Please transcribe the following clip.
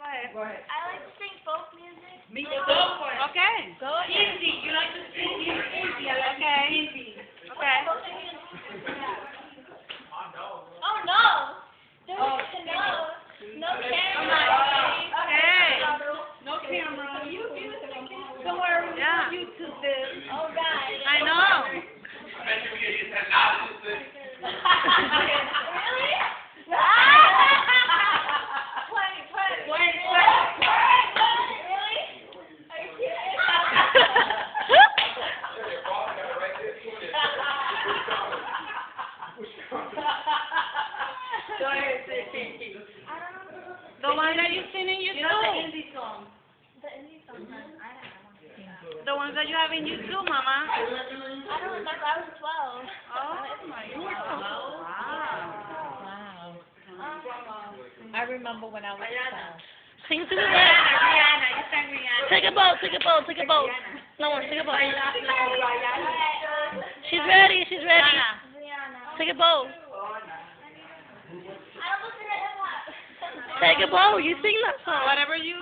ahead. Go ahead. I like to sing folk music. Me too. Go for it. Okay. Go ahead. Easy. You like to sing easy. I like Okay. easy. Okay. Oh no! There was no camera. Hey. No camera. Don't worry. Yeah. YouTube this. All right. I know. Really? Play. Really? Are you serious? Go ahead, sing. I don't know. The one that you sing in You know the YouTube. indie song. The indie song. I don't know. The ones that you have in YouTube, Mama. I don't remember. I was 12. Oh my God. Wow. I remember when I was Rihanna. Sing to the left. Rihanna. You sang Rihanna. Take a boat. Take a boat. Take a boat. No one. Take a boat. She's ready. She's ready. Rihanna. Take a boat. I don't listen to hip hop. Take a boat. You sing that song. Whatever you.